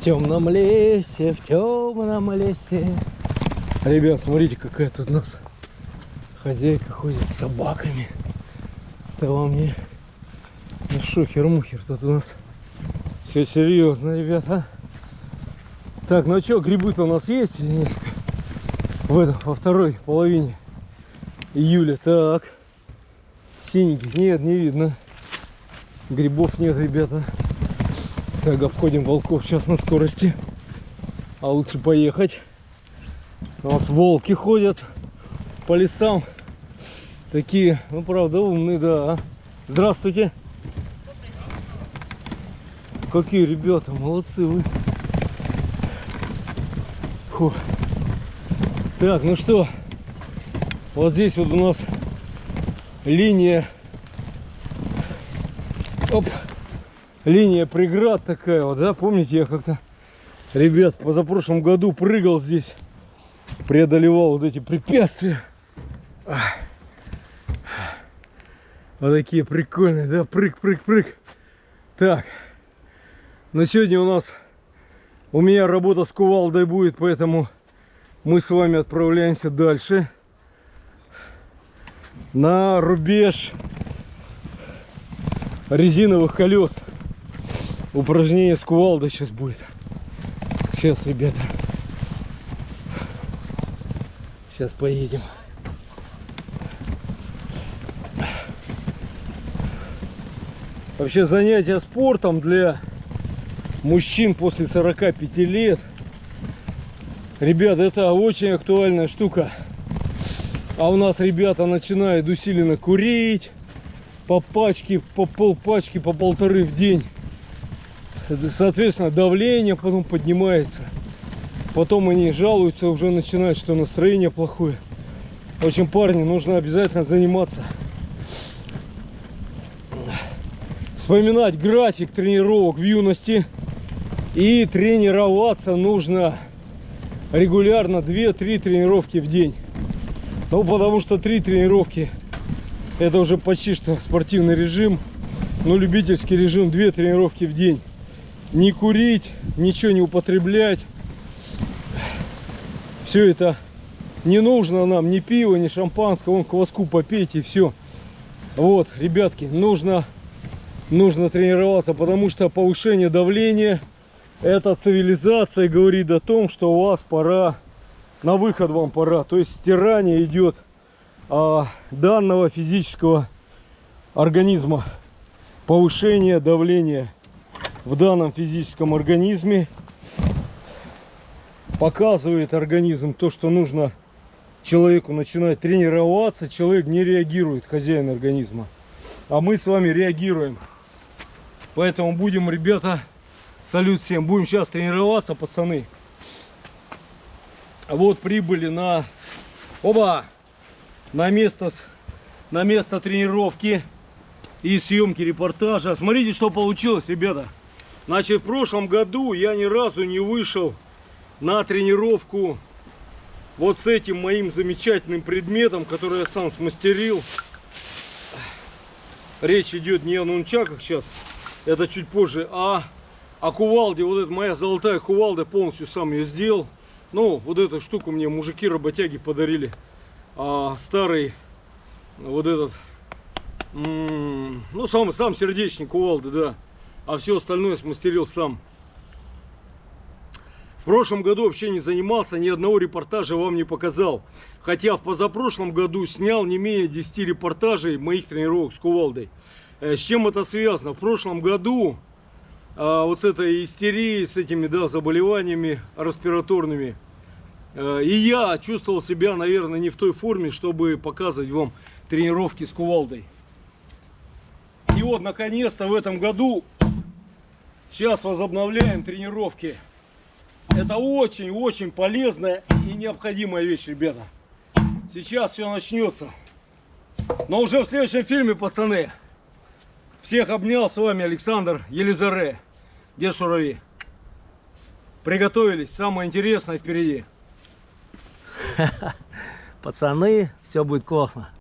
темном лесе, в темном лесе. Ребят, смотрите, какая тут у нас хозяйка ходит с собаками. Это вам не шухер-мухер. Тут у нас все серьезно, ребята. Так, ну что, грибы-то у нас есть или нет? Во второй половине июля. Так, синеньких нет, не видно. Грибов нет, ребята. Так, обходим волков сейчас на скорости. А лучше поехать. У нас волки ходят по лесам. Такие, ну правда, умные, да. Здравствуйте. Какие ребята, молодцы вы. Фу. Так, ну что, вот здесь вот у нас линия, линия преград такая вот, да, помните, я как-то, ребят, позапрошлом году прыгал здесь, преодолевал вот эти препятствия. Вот такие прикольные, да, прыг. Так, но сегодня у меня работа с кувалдой будет, поэтому мы с вами отправляемся дальше на рубеж резиновых колес. Упражнение с кувалдой сейчас будет. Сейчас, ребята, сейчас поедем. Вообще занятия спортом для мужчин после 45 лет, ребят, это очень актуальная штука. А у нас ребята начинают усиленно курить по пачке, по полпачки, по полторы в день. Соответственно, давление потом поднимается. Потом они жалуются, уже начинают, что настроение плохое. В общем, парни, нужно обязательно заниматься. Вспоминать график тренировок в юности. И тренироваться нужно регулярно 2-3 тренировки в день. Ну, потому что 3 тренировки это уже почти что спортивный режим. Но любительский режим 2 тренировки в день. Не курить, ничего не употреблять. Все это не нужно нам, ни пива, ни шампанского. Вон кваску попейте и все. Вот, ребятки, нужно тренироваться, потому что повышение давления — это цивилизация говорит о том, что у вас пора, на выход вам пора. То есть стирание идет данного физического организма. Повышение давления в данном физическом организме показывает организм то, что нужно человеку начинать тренироваться. Человек не реагирует, хозяин организма. А мы с вами реагируем. Поэтому будем, ребята, салют всем, будем сейчас тренироваться, пацаны. Вот прибыли на место тренировки и съемки репортажа. Смотрите, что получилось, ребята. Значит, в прошлом году я ни разу не вышел на тренировку вот с этим моим замечательным предметом, который я сам смастерил. Речь идет не о нунчаках сейчас, это чуть позже, а о кувалде. Вот это моя золотая кувалда, полностью сам ее сделал. Ну, вот эту штуку мне мужики-работяги подарили. Старый вот этот, ну, сам сердечник кувалды, да. А все остальное смастерил сам. В прошлом году вообще не занимался, ни одного репортажа вам не показал. Хотя в позапрошлом году снял не менее 10 репортажей моих тренировок с кувалдой. С чем это связано? В прошлом году вот с этой истерией, с этими, да, заболеваниями респираторными, и я чувствовал себя, наверное, не в той форме, чтобы показывать вам тренировки с кувалдой. И вот, наконец-то, в этом году сейчас возобновляем тренировки. Это очень-очень полезная и необходимая вещь, ребята. Сейчас все начнется. Но уже в следующем фильме, пацаны. Всех обнял, с вами Александр Елизаре. Где шурави? Приготовились, самое интересное впереди. Пацаны, все будет классно.